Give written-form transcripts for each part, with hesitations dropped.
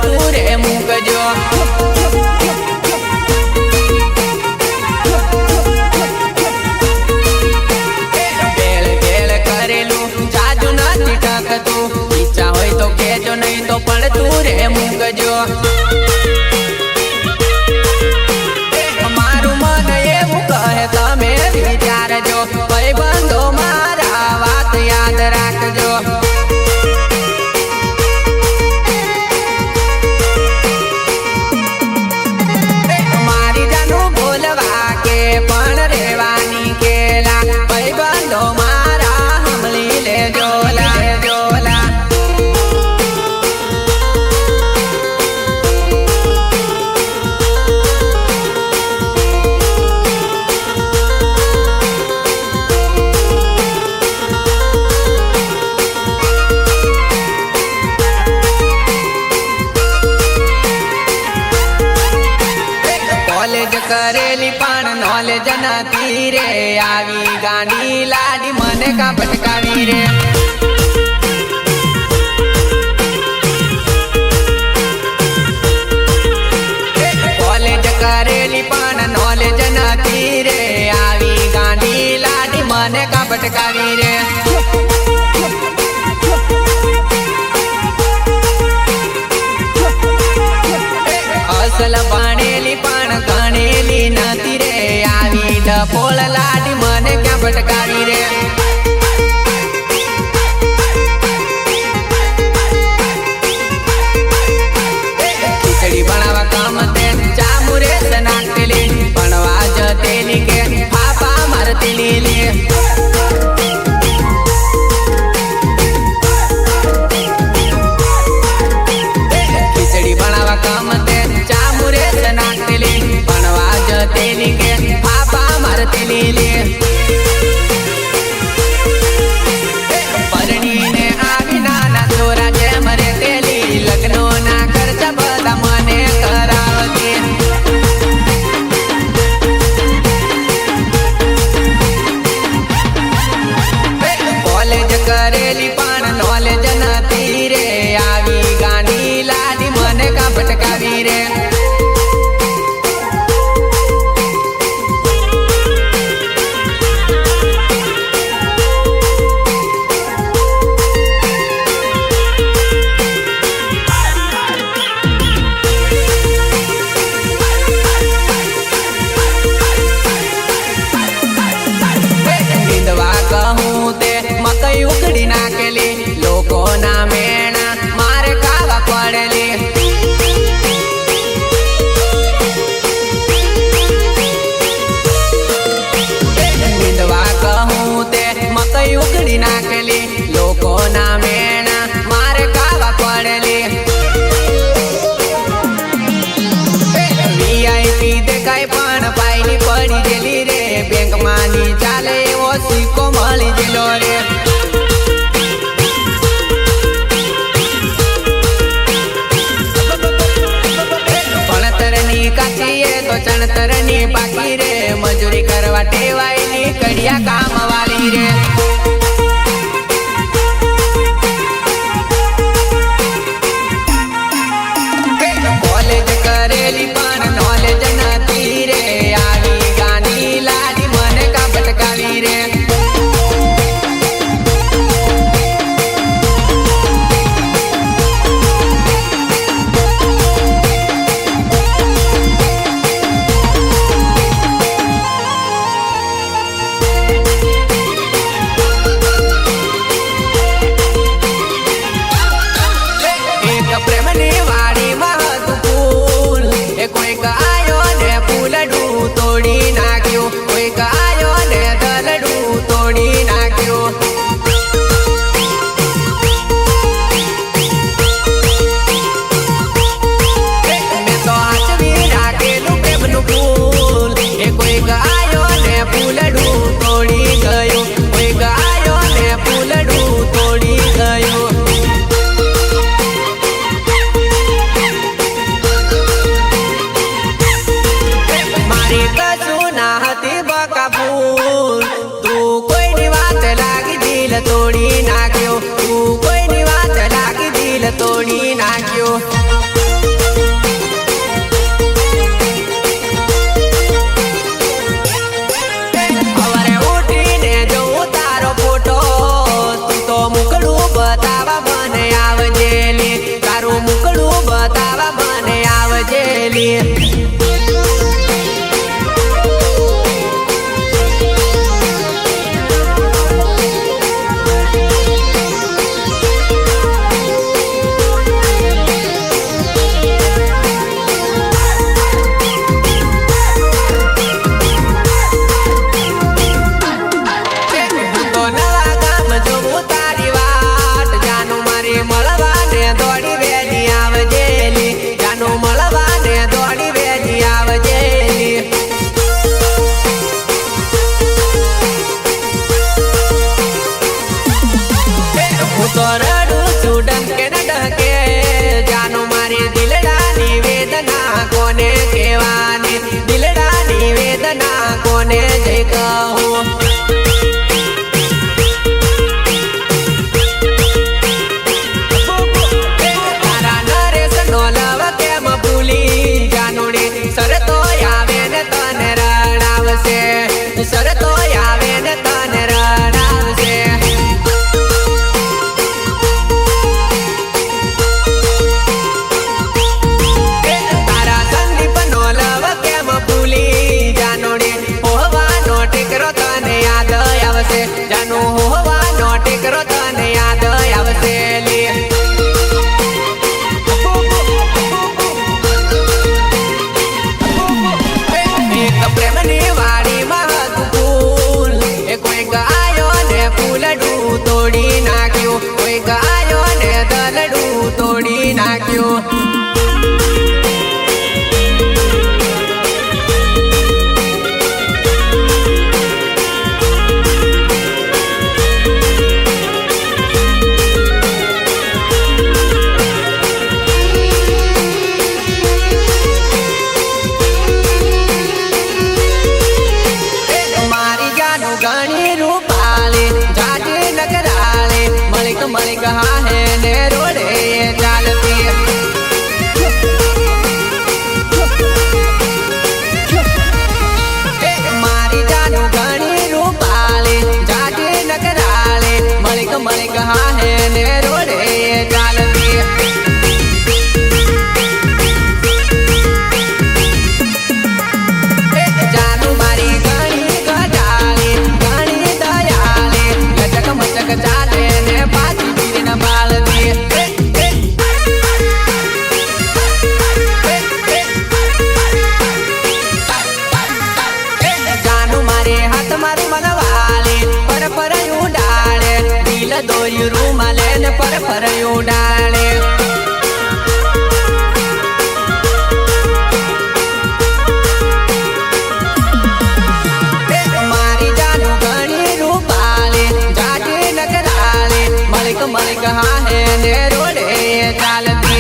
પડતું રે મૂકજો ભેળ ભેળ કરેલું જાજુ નથી ટકતું ઈચ્છા હોય તો કેજો નહીં તો પડતું રે મૂકજો મારું મન એવું કહે તમે વિચારજો ભાઈબંધો મારા વાત યાદ રાખજો મારી જાનું બોલવા કે પણ રેવાની કેલા ભાઈબંધો મારા હમલી લેજો જોલા કોલેજ કરેલી પણ નોલેજ નથી રે આવી ગાંડી લાડી મને કા ભટકાવી રે કોલેજ કરેલી પણ નોલેજ નથી રે આવી ગાંડી લાડી મને કા ભટકાવી રે અસલ ભણેલી પણ ગણેલી નથી રે આવી ડફોળ લાડી મને ક્યાં ભટકાવી રે ખીચડી બનાવવા કામ તે ચામુરે નાખેલી ભણવા જતેલી કે ફાફા મારતેલી લે ખીચડી બનાવવા કામ તે ચામુરે નાખેલી ભણવા જતેલી કે ફાફા મારતેલી લે પરણીને આવી નાના છોરા જેમ રેતેલી લગ્નો ના ખર્ચા બધા મને કરાવતી કોલેજ કરેલી પણ નોલેજ નથી રે આવી ગાંડી લાડી મને કા ભટકાવી રે મકઈ ઉકડી નાખેલી લોકો ના મેણા મારે ખાવા પડેલી નિંદવા કહું તે મકઈ ઉકડી નાખેલી લોકો ના મેણા મારે ખાવા પડેલી વીઆઈપી દેખાય પણ પાયલી પડી ગયેલી રે બેંક માંની ચાલે એવો સિક્કો મળી ગયેલો રે ભણતરની કાચીએ તો ચણતરની પાકી રે મજૂરી કરવા ટેવાયેલી કડિયા કામ વાળી રે કોલેજ કરેલી પણ નોલેજ નથી રે આવી ગાંડી લાડી મને કા ભટકાવી રે પ્રેમની વાડીમાં હતું ફૂલ એ કોઈક આયો ને ફૂલડું તોડી નાખ્યું કોઈક આયો ને દલડું તોડી નાખ્યું મેં તો હાચવી રાખેલું પ્રેમનું ફૂલ એ કોઈક આયો ને ફૂલડું તોડી ગયું કોઈક આયો ને ફૂલડું તોડી ગયું તોડી નાખ્યો कहूँ तारा नरेश नो लव केम भूली जानु रे सर तो आवे ने तने रणावसे सर तो आवे ने तने रणावसे तारा संदीप नो लव केम भूली जानु रे होवा नो टेकरो तने याद आवसे जानु होवा नो टेकरो तने याद आवसे ली प्रेमनी वाड़ी महक फूल कोई गायो ने फूलडू तोड़ी नाख्यो कोई गायो ने दलडू तोड़ी नाख्यो मलिक हाँ है ने रोडे चालती मारी जानू घनी रूपाले जाटे नगराले मलिक हाँ है ने रोडे चालती जानू मारी घनी गजाले घनी दयाले लचक मचक चाले ने पाछी जानू मारे हाथ मारू मनवाले पर उडाले दिल दोरी रूमाले ने पर उडाले मारी जानू घनी रूपाले जाटे नगराले मलिक हाँ है ने रोडे चालती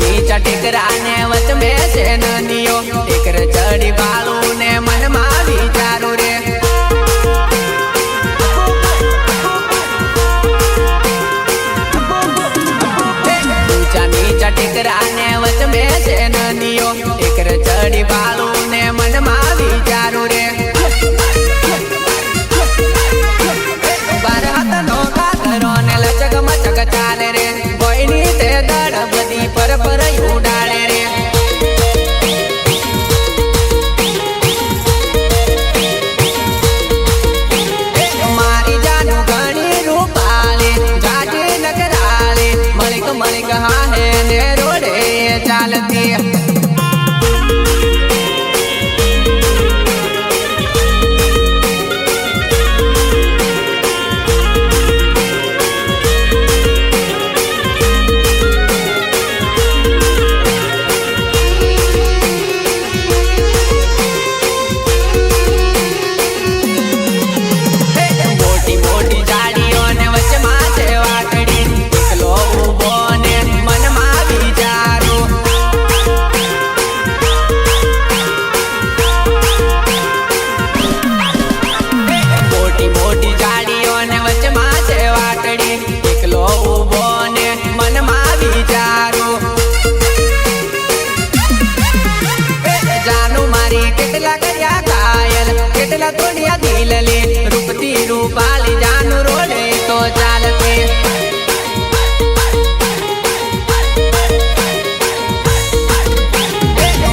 नीचा टेकरा ने वच में से ननियो टेकर चढ़ी बालू ने मन मा विचारू रे नीचा टेकरा ने वच में से ननियो टेकर चढ़ी बालू ने मन मा विचारू रे बार हाथ नो कातरो ने लचक मचक चाले रे कोईनी ते दड़ बदी पर उडाले रे मारी जानू घनी रूपाले जाटे नगराले मलिक हाँ है ने रोडे चालती केटला तोड़िया दिल ले रूपती रूपाली जानू रोडे तो चालते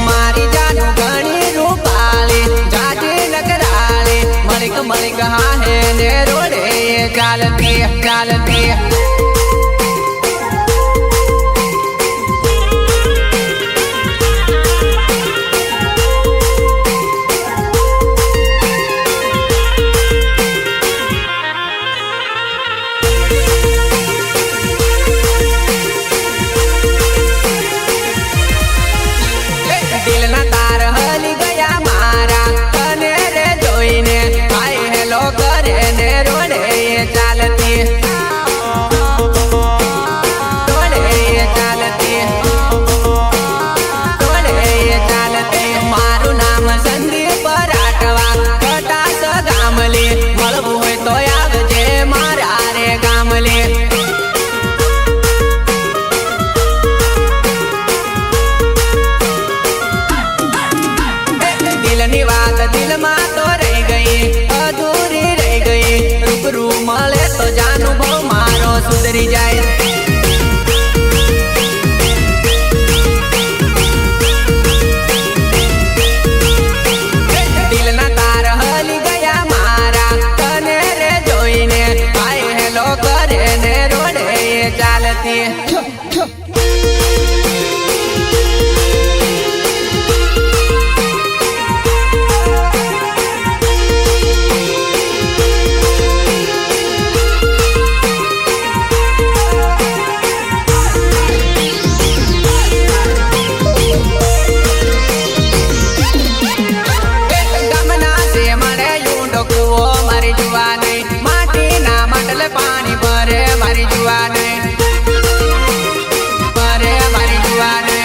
मारी जानू घनी रूपाली जाटे नगराले मलिक हाँ है ने रोडे चालते सुधरी जाए। दिल ना तार हली गया मारा तने रे जोईने हाय हेलो करे ने रोडे चालती। पानी भरे मारी जुआने भरे मारी जुआने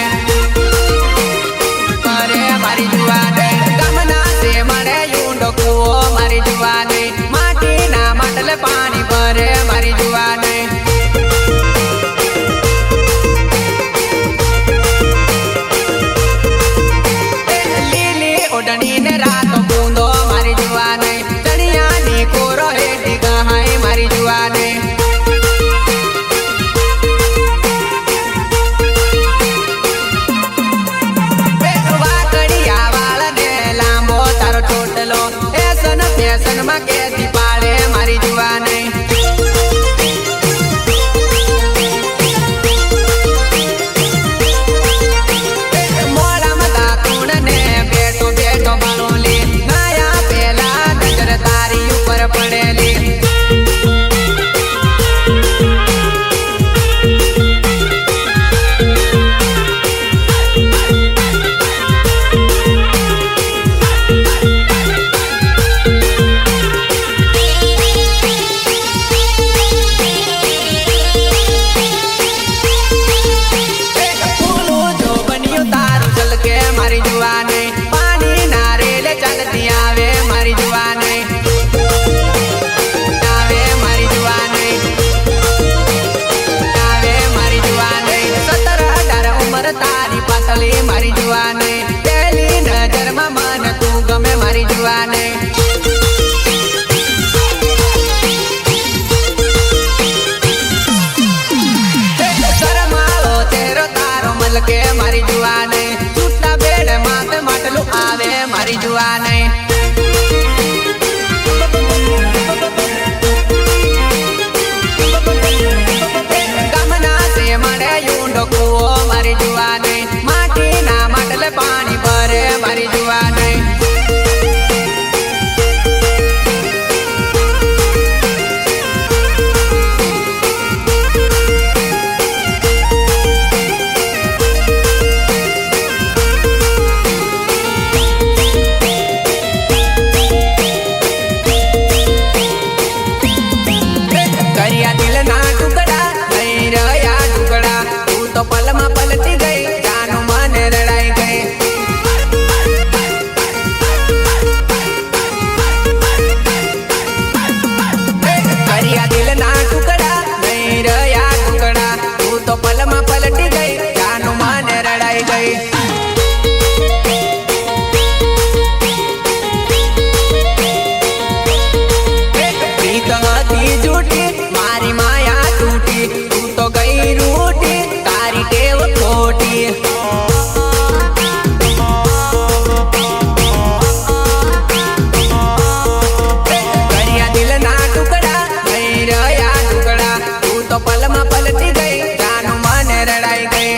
भरे मारी जुआने गमना से मरे यूंडो कुओ मारी जुआने माटी ना मटल पानी भरे मारी जुआने। लीली ओडनी ने रात बूंदो मारी जुआने चढ़िया नी कोरो हेटी गहाई मारी जुआने। कड़िया वाला ने लांबो तारो छोटलो ऐसन फैशन में कैसी पाले मारी जुआने। मोला मता तूने बेटो बेटो बनोली नया पेला नजर तारी ऊपर पड़ेली। मारी जुआने पानी नारेले चलती आवे मारी जुआने आवे मारी जुआने आवे मारी जुआने 17-18 उम्र तारी पतली मारी जुआने पहली नजर में मन तू गमे मारी जुआने। शर्माओ तेरो तारो मल के मारी जुआने मटलू आवे मारी जुआने। गमना से मरे यूंडो कुओ मारी जुआने माटी ना मटल पानी भरे मारी जुआने। पलमा पलटी गई जानो मन रड़ाई गई। करिया दिल ना टुकड़ा नहीं रया टुकड़ा तू तो पलमा पलटी गई जानो मन रड़ाई गई। प्रीत हती झूठी मारी माया टूटी तू तो गई रूठी तारी टेव खोटी। करिया दिल ना टुकड़ा नहीं रया टुकड़ा तू तो पलमा पलटी गई जानो मन रड़ाई गई।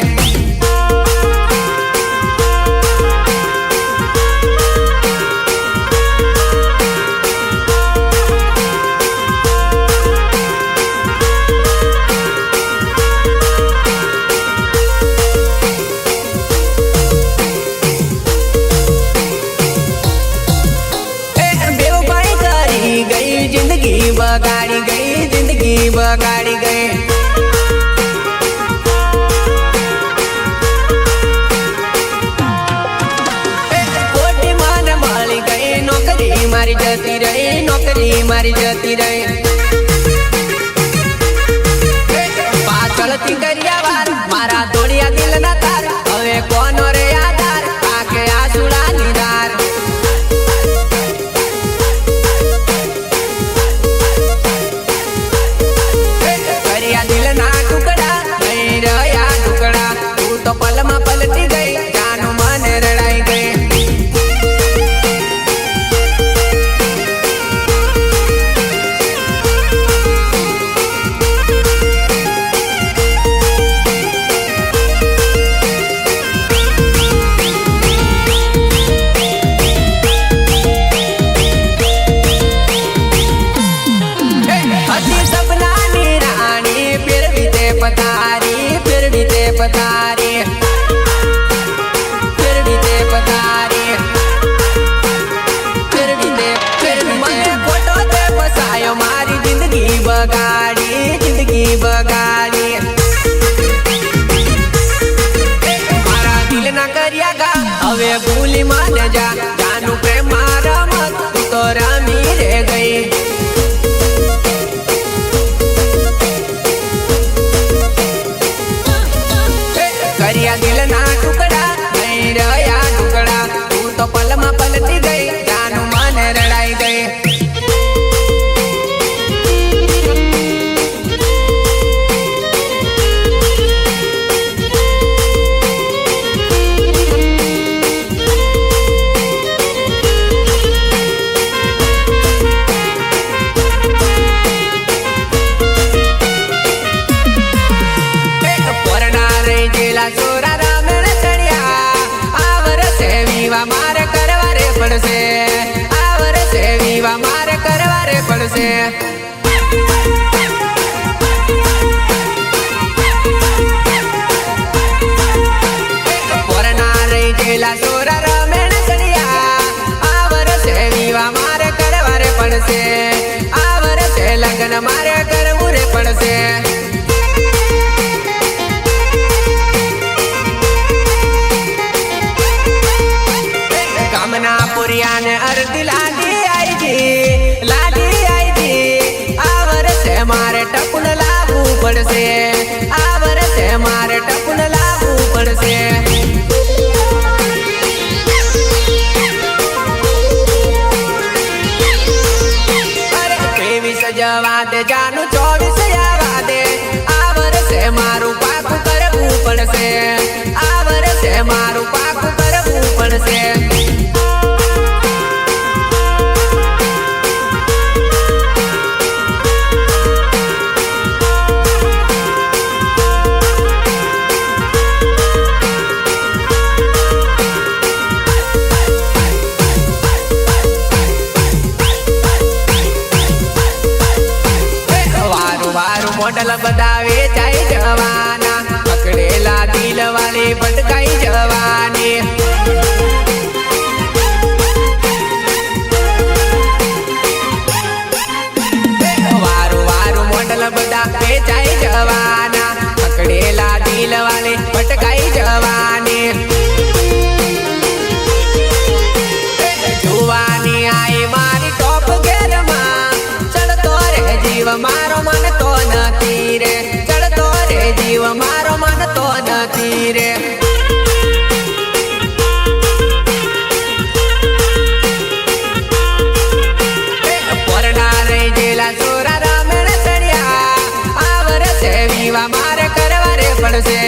बगाड़ी गई जिंदगी बगाड़ी गई। कोटी मन मળી गई नौकरी मारी जती रही नौकरी मारी जती रही। पाछळथी करिया वार मारा तोड़िया दिल ना तार हवे कोनो रे आधार आके आसुड़ा निधार। करिया दिल પડશે. પોરના રહી ગયેલા સોરા રમેણ સળિયા આ વર્ષે વિવાહ મારે કરવા રે પડશે. આ વર્ષે લગ્ન મારે કરવું રે પડશે. કામના પુરિયાને અરદી લાડી આઈજી આ વર્ષે મારે ટપુન લાવવું પડશે. આ વર્ષે મારે ટપુન લાવવું પડશે. અરે 23 જવા દે જાનું 24 આવવા દે. આ વર્ષે મારું પાકું કરવું પડશે. આ વર્ષે મારું પાકું કરવું પડશે. મોડલ બધા વેચાઈ જવાના, પકડેલા દિલ વાળી ભટકાઈ જવાની. વારું વારું મોડલ બધા વેચાઈ જવાના, પકડેલા દિલ વાળી ભટકાઈ જવાની. જુવાની આઈ મારી ટોપ ગેરમાં, ચડતો રે જીવ મારો મનતો નથી રે. ચડતો રે જીવ મારો મનતો નથી રે. પોરના રહી ગયેલા સોરા રમેણ સળિયા આ વર્ષે વિવાહ મારે કરવા રે પડશે.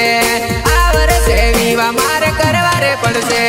આ વર્ષે વિવાહ મારે કરવા રે પડશે.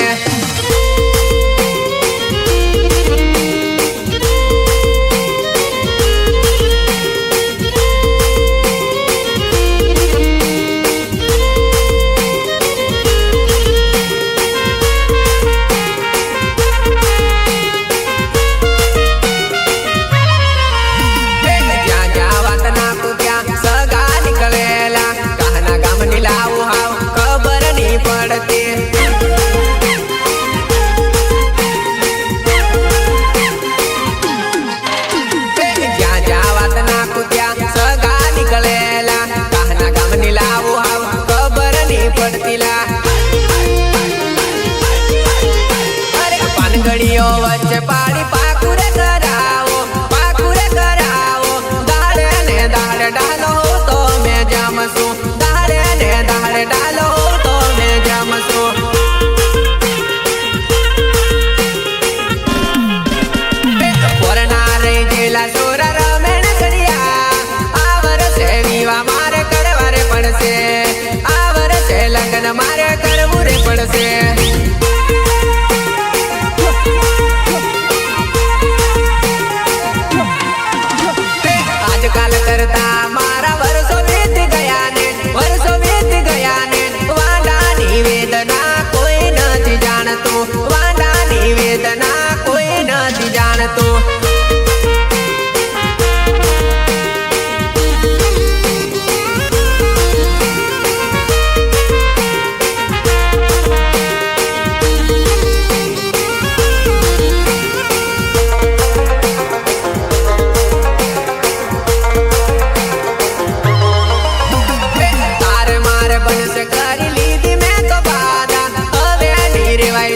પાનગડીઓ વચ્ચે પાડી પાકુરે કરાવો, પાકુરે કરાવો. દાડે ને દાડે ડાલો તો મેં જમશું. દાડે ને દાડે ડાલો તો મેં જમશું. પોરના રહી ગયેલા સોરા રમેણ સળિયા આ વર્ષે વિવાહ મારે કરવા રે પડશે. આ વર્ષે લગ્ન મારે કરવું રે પડશે. આજકાલ કરતા મારા વર્ષો વીતી ગયા ને, વર્ષો વીતી ગયા ને. વાંડાની વેદના કોઈ નથી જાણતું. વાંડાની વેદના કોઈ નથી જાણતું.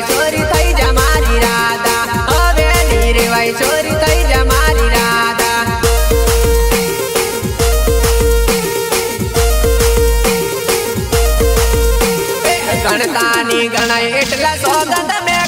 ચોરી થઈ જા મારી રાધા, હવે ની રેવાય ચોરી થઈ જા મારી રાધા. ગણતાની ગણાય એટલા સોગંદ મેં